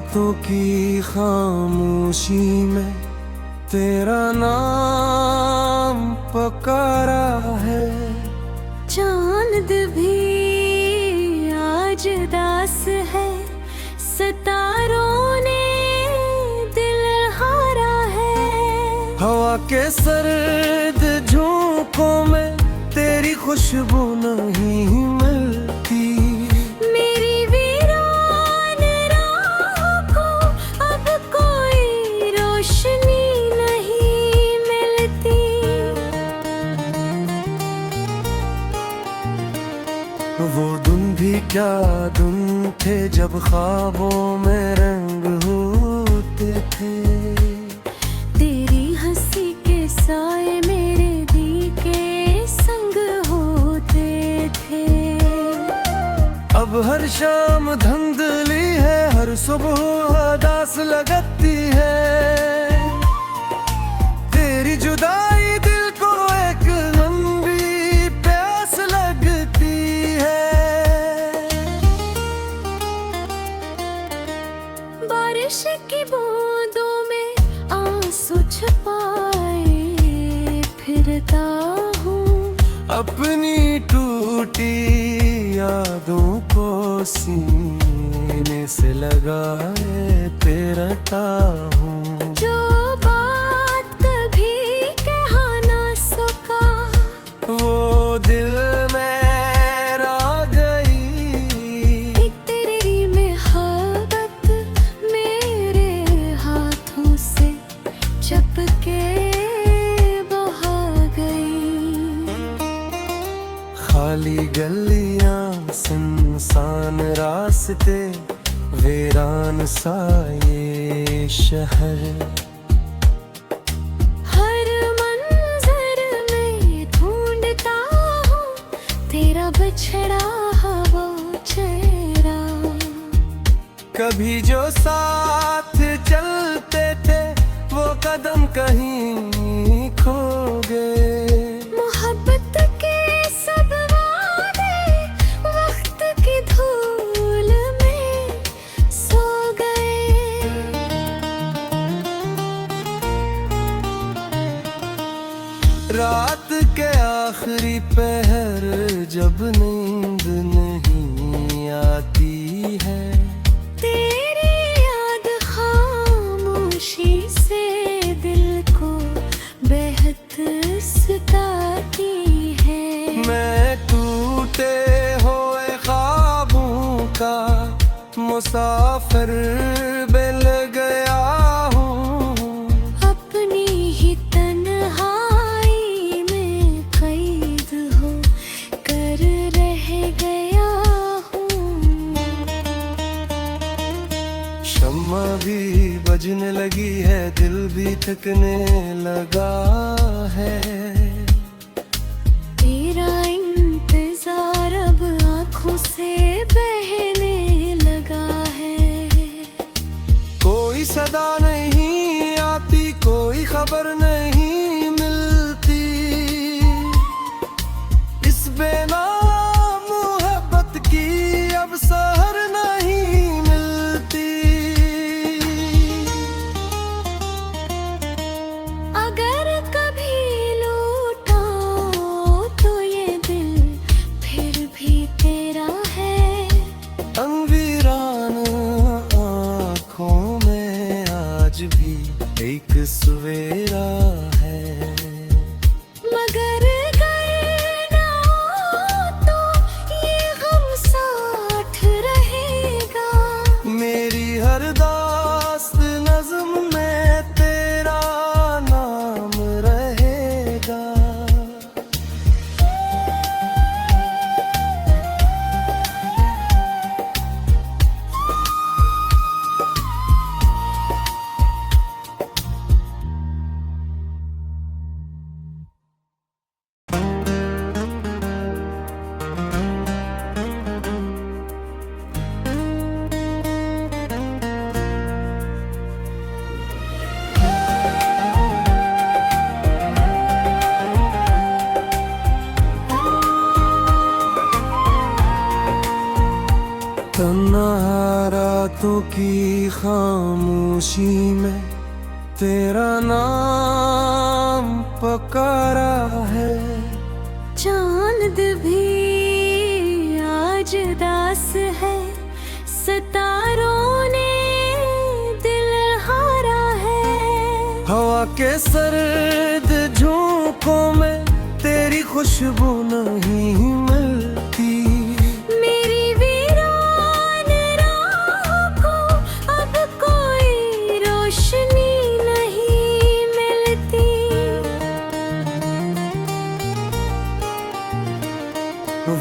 रातों की खामोशी में तेरा नाम पुकारा है। चांद भी आज दास है, सितारों ने दिल हारा है। हवा के सर्द झोंकों में तेरी खुशबू नहीं मिलती। मेरी वीरान राहों को अब कोई रोशनी नहीं मिलती। वो दिन भी क्या दिन थे जब ख्वाबों में रंग होते थे। तेरी हंसी के साए मेरे दिल के संग होते थे। अब हर शाम धुंधली है, हर सुबह उदास लगती है। तेरी जुदाई दिल को एक लंबी प्यास लगती है। बारिश की बूंदों में आंसू छुपाए फिरता हूँ। अपनी टूटी यादों को सीने से लगाए फिरता हूँ। जो बात कभी कह ना सका वो दिल में रह गई। एक तेरी मोहब्बत मेरे हाथों से चपके बहा गई। खाली गलियां सुनसान रास्ते वीरान सा ये शहर। हर मंजर में ढूंढता हूँ तेरा बिछड़ा हुआ चेहरा। कभी जो साथ चलते थे वो कदम कहीं खो गए। मोहब्बत के सब वादे वक्त की धूल में सो गए। रात के आखिरी पहर जब नींद नहीं आती है। तेरी याद खामोशी से दिल को बेहद सताती है। मैं टूटे हुए ख्वाबों का मुसाफिर मिल गया हूँ। अपनी ही तन्हाई में कैद हो कर रह गया हूँ। शम्मा भी बजने लगी है, दिल भी थकने लगा है। तेरा इंतजार अब आँखों से बहने लगा है। कोई सदा नहीं आती, कोई खबर नहीं मिलती। इस बेनाम मोहब्बत की अब सहर नहीं मिलती। अगर कभी लूटा तो ये दिल फिर भी तेरा है। अंवीरान आँखों में आज भी एक सवेरा है। मगर गए ना रातों की खामोशी में तेरा नाम पुकारा है। चांद भी आज दास है, सितारों ने दिल हारा है। हवा के सर्द झोंकों में तेरी खुशबू नहीं मिलती। मेरी वीरान राहों को अब कोई रोशनी नहीं मिलती।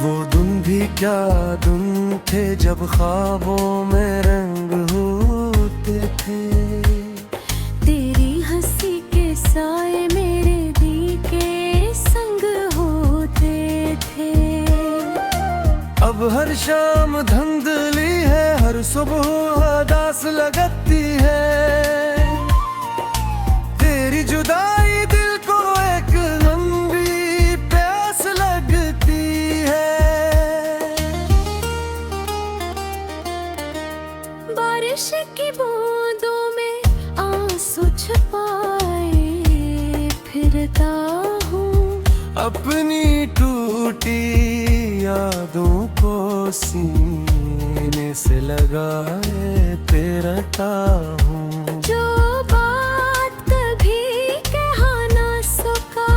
वो दिन भी क्या दिन थे जब ख्वाबों में रंग होते थे। तेरी हंसी के साए मेरे दिल के संग होते थे। अब हर शाम धुंधली है, हर सुबह उदास लगती है। तेरी जुदाई दिल को एक लंबी प्यास लगती है। बारिश की बूंदों में आंसू छुपाए फिरता हूँ। अपनी टूटी यादों को सीने से लगाए तेरता हूँ। जो बात कभी कहा ना सका,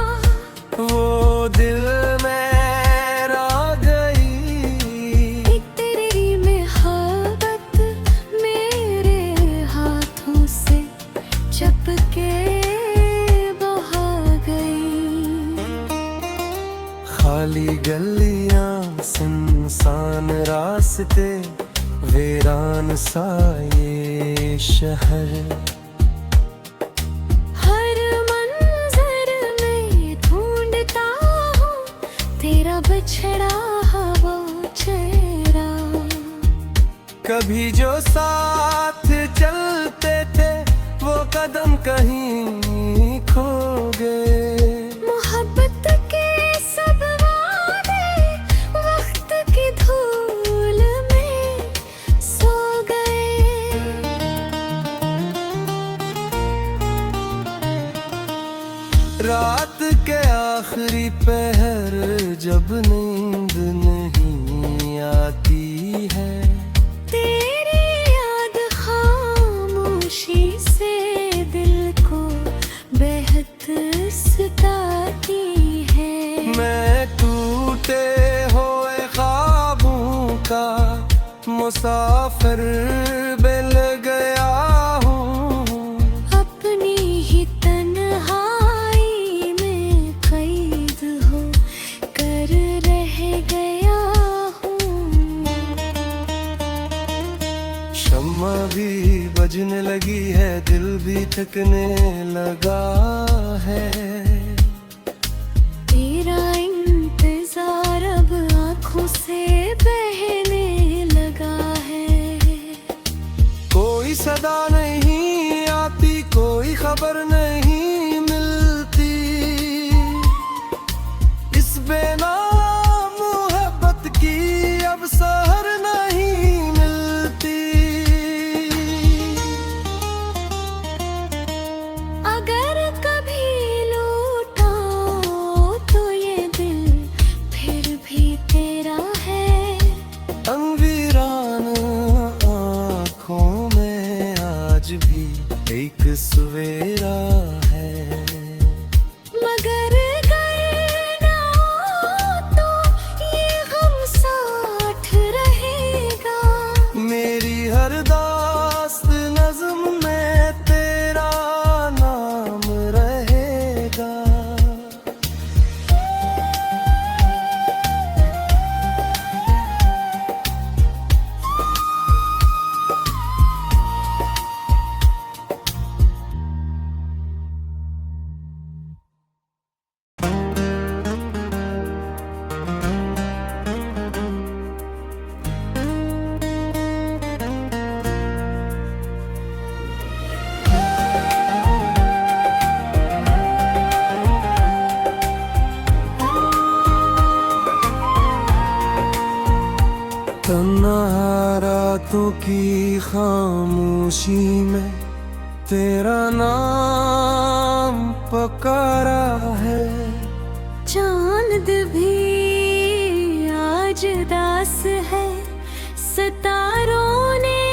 वो दिल में रह गई। एक तेरी मोहब्बत मेरे हाथों से चपके बहा गई। खाली गलियां सुनसान रास्ते वीरान सा ये शहर। हर मंजर में ढूंढता हूँ तेरा बिछड़ा हुआ चेहरा। कभी जो साथ चलते थे वो कदम कहीं खो गए। मोहब्बत के सब वादे वक्त की धूल में सो गए। रात के आखिरी पहर जब नींद नहीं आती है। तेरी याद खामोशी से दिल को बेहद सताती है। मैं टूटे हुए ख्वाबों का मुसाफिर मिल गया हूँ। अपनी ही तन्हाई में कैद हो कर रह गया हूँ। शम्मा भी बजने लगी है, दिल भी थकने लगा है। तेरा इंतजार अब आँखों से बहने लगा है। कोई सदा नहीं आती, कोई खबर नहीं मिलती। इस बेनाम मोहब्बत की अब सहर नहीं मिलती। अगर कभी लूटा तन्हा रातों की खामोशी में तेरा नाम पुकारा है। चांद भी आज दास है, सितारों ने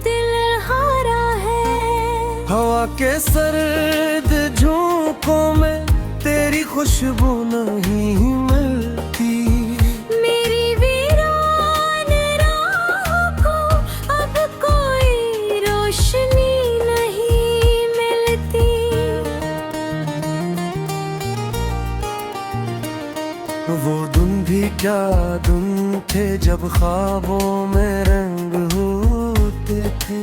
दिल हारा है। हवा के सर्द झोंकों में तेरी खुशबू नहीं मिलती। मेरी वीरान राहों को अब कोई रोशनी नहीं मिलती। वो दिन भी क्या दिन थे जब ख्वाबों में रंग होते थे।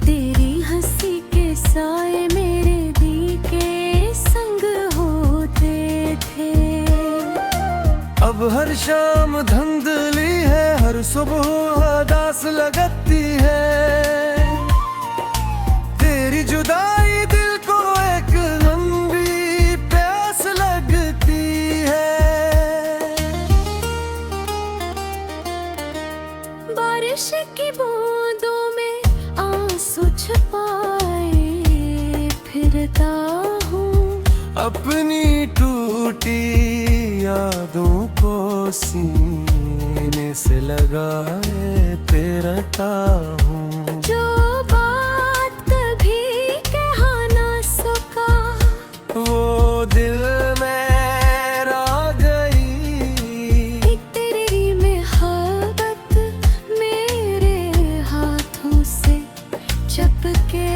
तेरी हंसी के साए मेरे दिल के संग होते थे। अब हर शाम धुंधली है, हर सुबह उदास लगती है। तेरी जुदाई दिल को एक लंबी प्यास लगती है। बारिश की बूंदों में आंसू छुपाए फिरता हूँ। अपनी टूटी यादों को सीने से लगाए फिरता हूँ। जो बात कभी कहा ना सका, वो दिल में रह गई। एक तेरी मोहब्बत मेरे हाथों से चपके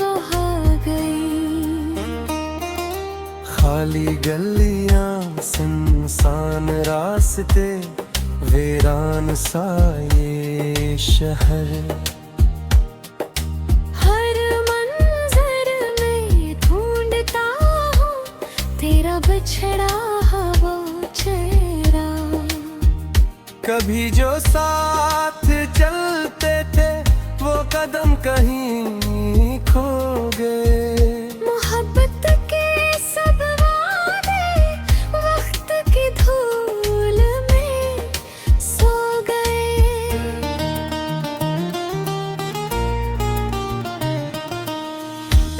बहा गई। खाली गलियां सुनसान रास्ते वीरान सा ये शहर। हर मंजर में ढूंढता हूँ तेरा बिछड़ा हुआ चेहरा। कभी जो साथ चलते थे वो कदम कहीं खो गए। मोहब्बत के सब वादे वक्त की धूल में सो गए।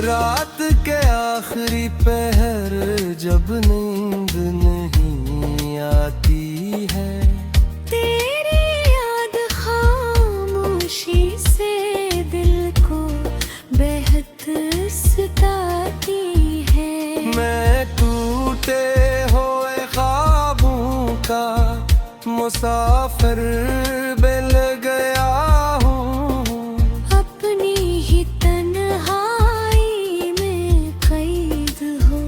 रात के आखिरी पहर जब नींद नहीं आती है। तेरी याद खामोशी से दिल को बेहद सताती है। मैं टूटे हुए ख्वाबों का मुसाफिर मिल गया हूँ। अपनी ही तन्हाई में कैद हो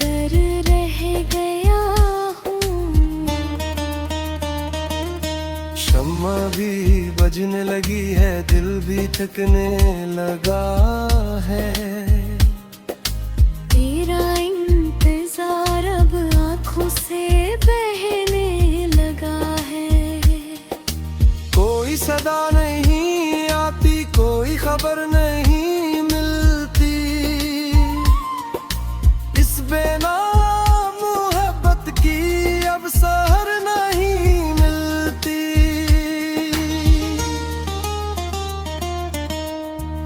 कर रह गया हूँ। शम्मा भी बजने लगी है, दिल भी थकने लगा है। तेरा इंतजार अब आँखों से बहने लगा है। कोई सदा नहीं आती, कोई खबर नहीं मिलती। इस बेनाम मोहब्बत की अब सहर नहीं मिलती।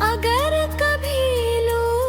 अगर कभी लोग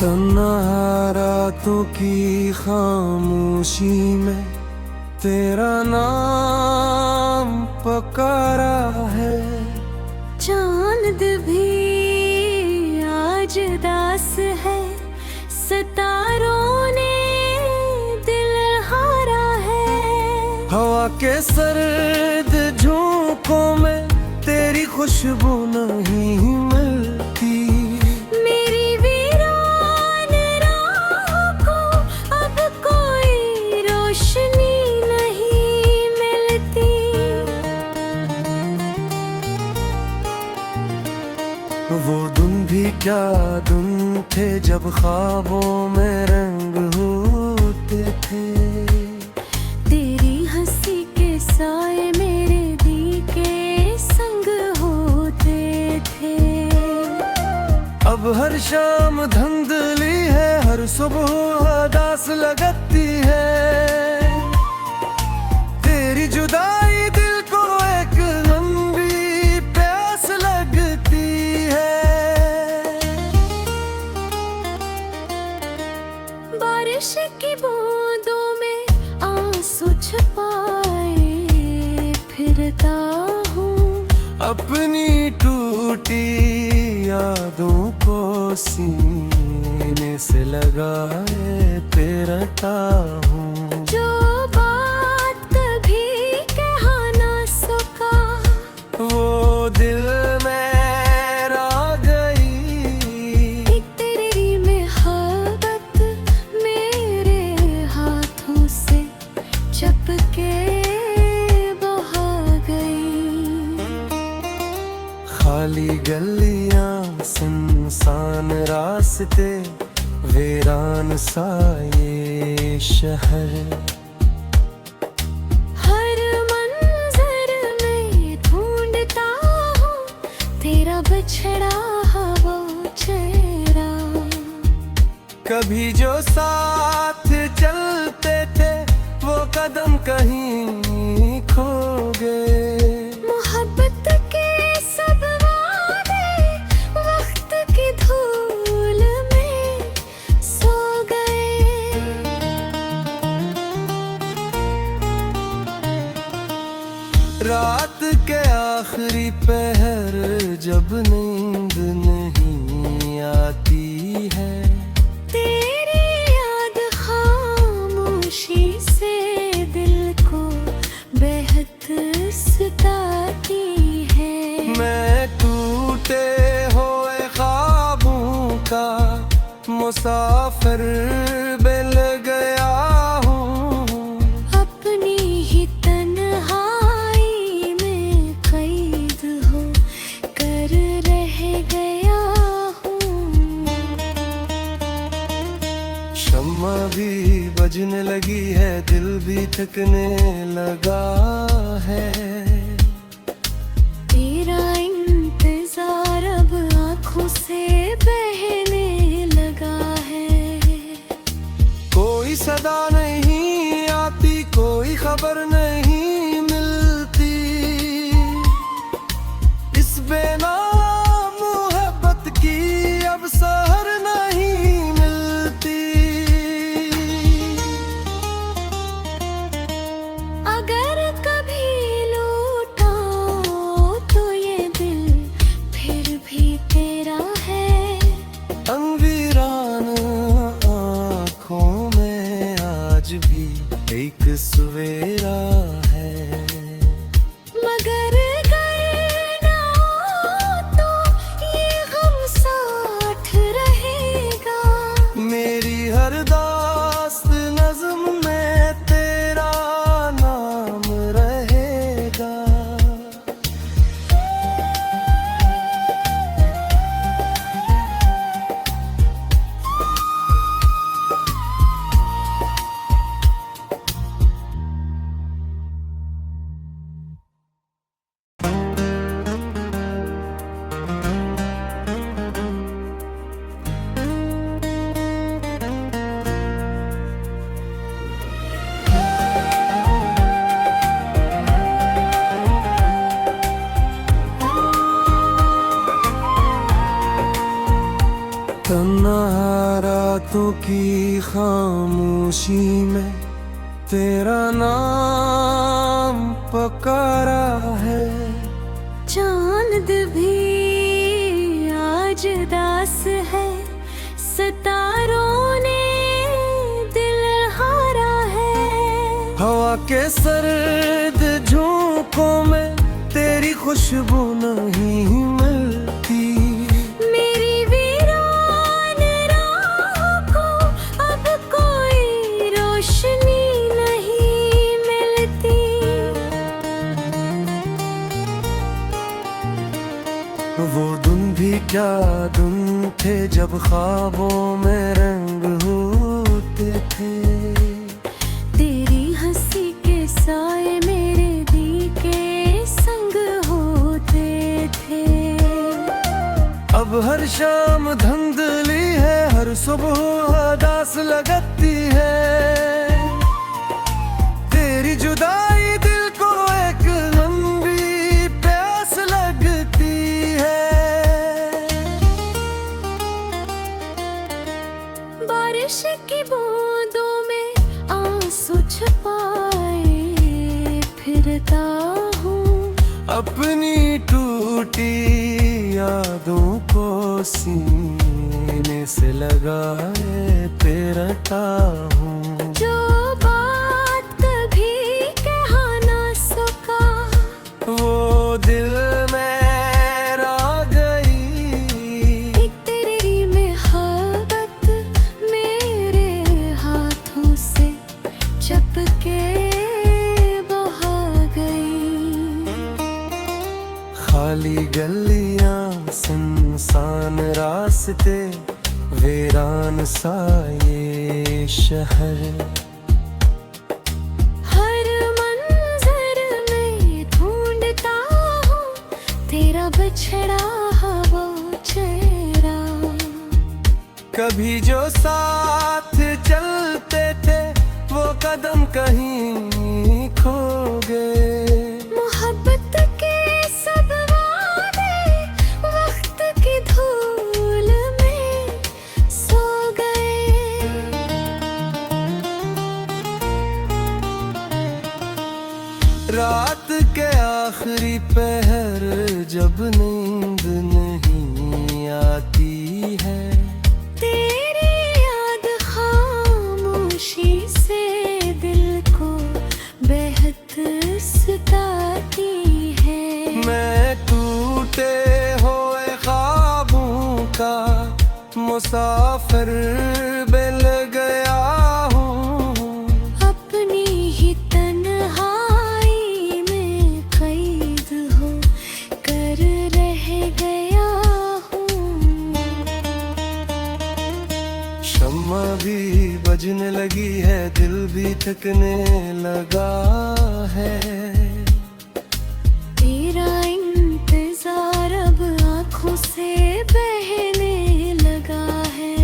तन्हा रातों की खामोशी में तेरा नाम पुकारा है। चांद भी आज दास है, सितारों ने दिल हारा है। हवा के सर्द झोंकों में तेरी खुशबू नहीं मिलती। मेरी वीरान राहों को अब कोई रोशनी नहीं मिलती। वो दिन भी क्या दिन थे जब ख्वाबों में रंग होते थे। तेरी हंसी के साए मेरे दिल के संग होते थे। अब हर शाम धुंधली है, हर सुबह उदास लगती है। तेरी जुदाई दिल को एक लंबी प्यास लगती है। बारिश की बूंदों में आंसू छुपाए फिरता हूँ। अपनी टूटी यादों को सीने से लगाए फिरता हूँ। जो बात कभी कहा ना सका, वो दिल में रह गई। एक तेरी मोहब्बत मेरे हाथों से चपके बहा गई। खाली गलियां सुनसान रास्ते वीरान सा ये शहर। हर मंजर में ढूंढता हूँ तेरा बिछड़ा हुआ चेहरा। कभी जो साथ चलते थे वो कदम कहीं खो गए। मोहब्बत के सब वादे वक्त की धूल में सो गए। रात के आखिरी पहर जब नींद नहीं आती है। तेरी याद खामोशी से दिल को बेहद सताती है। मैं टूटे हुए ख्वाबों का मुसाफिर मिल गया हूँ। अपनी ही तन्हाई में कैद हो कर रह गया हूँ। शम्मा भी बजने लगी है, दिल भी थकने लगा है। तेरा इंतजार अब आँखों से बहने लगा है। कोई सदा नहीं आती, कोई खबर नहीं मिलती। इस बेनाम मोहब्बत की अब सहर नहीं मिलती। अगर कभी लूटा तो ये दिल फिर भी तेरा है। अंवीरान आँखों में आज भी एक सवेरा है। मगर अगर ना हो तो ये गम साथ रहेगा। मेरी हर दास्त नज़्म में तेरा नाम रहेगा। तन्हा रातों की खामोशी में तेरा नाम पुकारा है। चांद भी आज दास है, सितारों ने दिल हारा है। हवा के सर्द झोंकों में तेरी खुशबू नहीं मिलती। मेरी वीरान राहों को अब कोई रोशनी नहीं मिलती। वो दिन भी क्या दिन थे जब ख्वाबों में रंग होते थे। तेरी हंसी के साए मेरे दिल के संग होते थे। अब हर शाम धुंधली है, हर सुबह उदास लगती है। तेरी जुदाई दिल को एक लंबी प्यास लगती है। बारिश की बूंदों में आंसू छुपाए फिरता हूँ। अपनी टूटी यादों को सीने से लगाए फिरता हूँ। जो बात कभी कह ना सका वो दिल में रह गई। एक तेरी मोहब्बत मेरे हाथों से चपके बहा गई। खाली गलियां सुनसान रास्ते वीरान सा ये शहर। हर मंजर में ढूंढता हूँ तेरा बिछड़ा हुआ चेहरा। कभी जो साथ चलते थे वो कदम कहीं खो गए। मोहब्बत के सब वादे वक्त की धूल में सो गए। रात के आखिरी पहर जब नींद नहीं आती है। तेरी याद खामोशी से दिल को बेहद सताती है। मैं टूटे हुए ख्वाबों का मुसाफिर मिल गया हूँ। अपनी ही तन्हाई में कैद हो कर रह गया हूँ। शम्मा भी बजने लगी है, दिल भी थकने लगा है। तेरा इंतजार अब आँखों से बहने लगा है।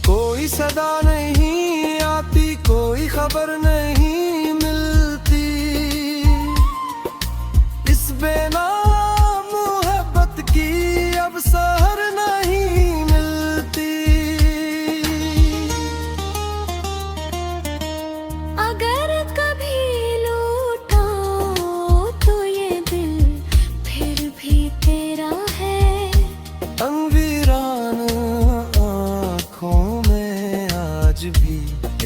कोई सदा नहीं आती, कोई खबर नहीं मिलती। इस बेनाम मोहब्बत की अब सहर नहीं मिलती। अगर कभी लूटा तो ये दिल फिर भी तेरा है। अंवीरान आँखों में आज भी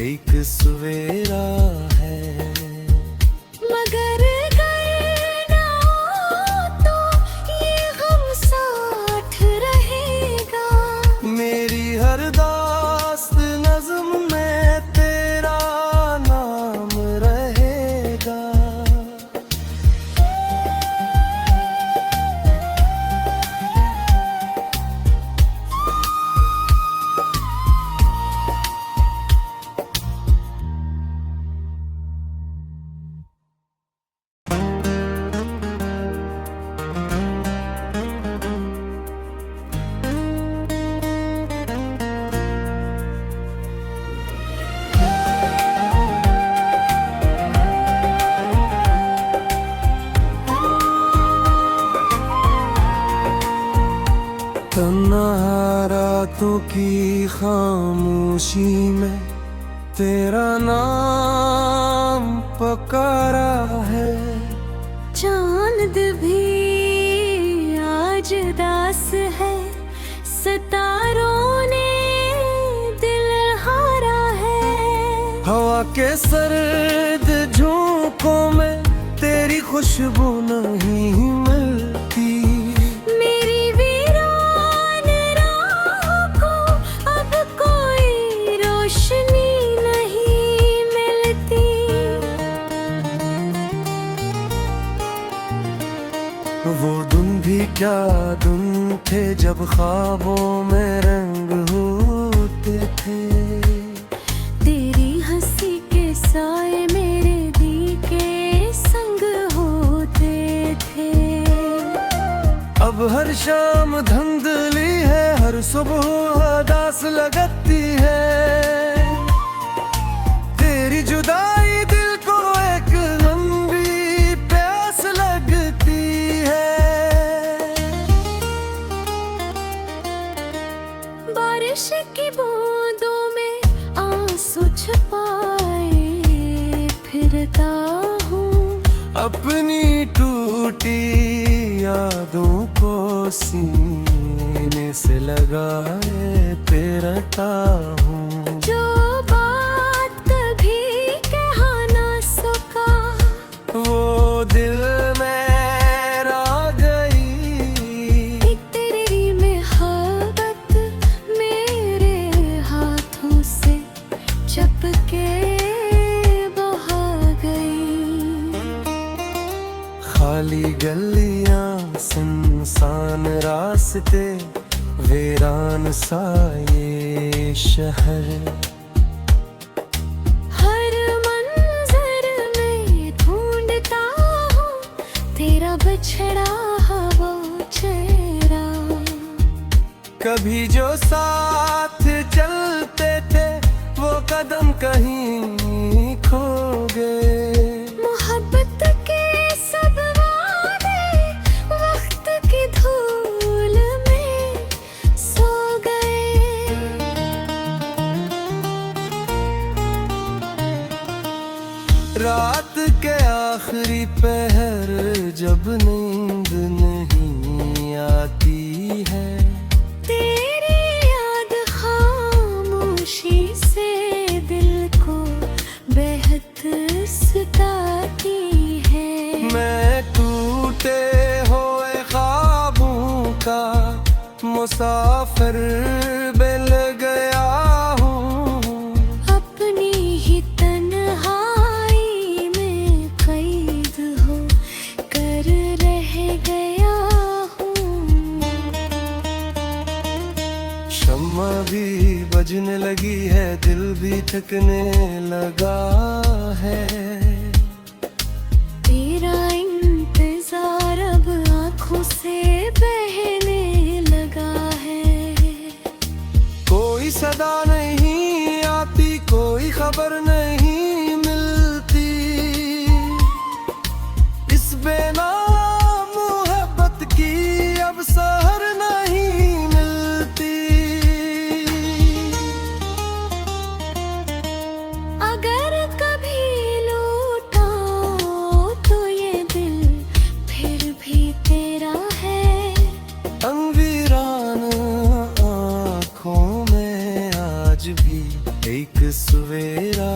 एक सवेरा है। मगर गए ना तो ये गम साथ रहेगा। मेरी हर दास्त नज़्म में तेरा नाम रहेगा। रातों की खामोशी में तेरा नाम पुकारा है। चांद भी आज दास है, सितारों ने दिल हारा है। हवा के सर्द झोंकों में तेरी खुशबू नहीं मिलती। मेरी वीरान राहों को अब कोई रोशनी नहीं मिलती। वो दिन भी क्या दिन थे जब ख्वाबों में रंग होते थे। तेरी हंसी के साए मेरे दिल के संग होते थे। अब हर शाम धुंधली है, हर सुबह उदास लगती है। तेरी जुदाई दिल को एक लंबी प्यास लगती है। बारिश की बूंदों में आंसू छुपाए फिरता हूँ। अपनी टूटी यादों को सीने से लगाए फिरता हूँ। जो बात कभी कह ना सका वो दिल में रह गई। एक तेरी मोहब्बत मेरे हाथों से चपके बहा गई। खाली गलियां सुनसान रास्ते वीरान सा ये शहर। हर मंजर में ढूंढता हूँ तेरा बिछड़ा हुआ चेहरा। कभी जो साथ चलते थे वो कदम कहीं खो गए। मोहब्बत के सब वादे वक्त की धूल में सो गए। रात के आखिरी पहर जब नींद नहीं आती है। तेरी याद खामोशी से दिल को बेहद सताती है। मैं टूटे हुए ख्वाबों का मुसाफिर मिल गया हूँ। अपनी ही तन्हाई में कैद हो कर रह गया हूँ। शम्मा भी बजने लगी है, दिल भी थकने लगा है। तेरा इंतजार अब आँखों से बहने लगा है। कोई सदा नहीं आती, कोई खबर नहीं मिलती। इस बेनाम मोहब्बत की अब सहर नहीं मिलती। अगर कभी लूटा तो ये दिल फिर भी तेरा है। अंवीरान आँखों में आज भी एक सवेरा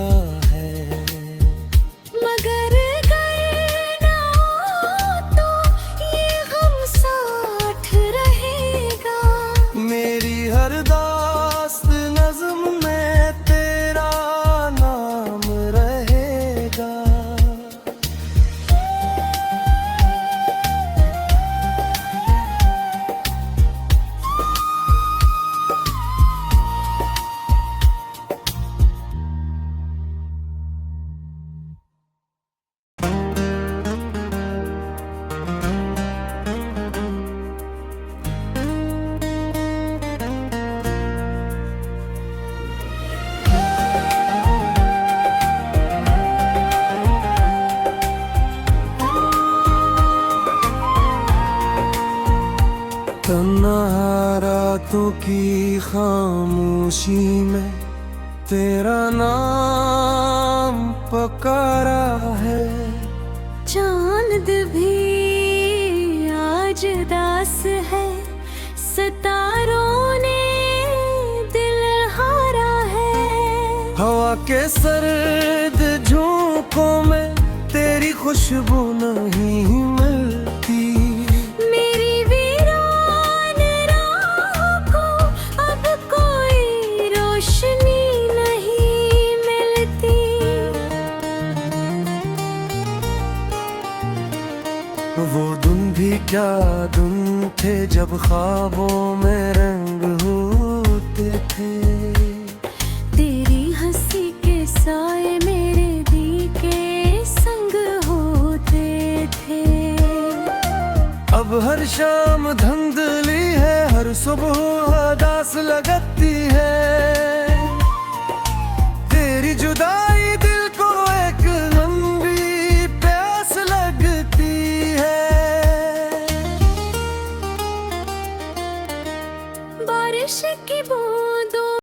की खामोशी में तेरा नाम पुकारा है। चांद भी आज दास है, सितारों ने दिल हारा है। हवा के सर्द झोंकों में तेरी खुशबू नहीं मिलती। मेरी वीरान राहों को अब कोई रोशनी नहीं मिलती। वो दिन भी क्या दिन थे जब ख्वाबों में रंग होते थे। तेरी हंसी के साए मेरे दिल के संग होते थे। अब हर शाम धुंधली है, हर सुबह उदास लगती है।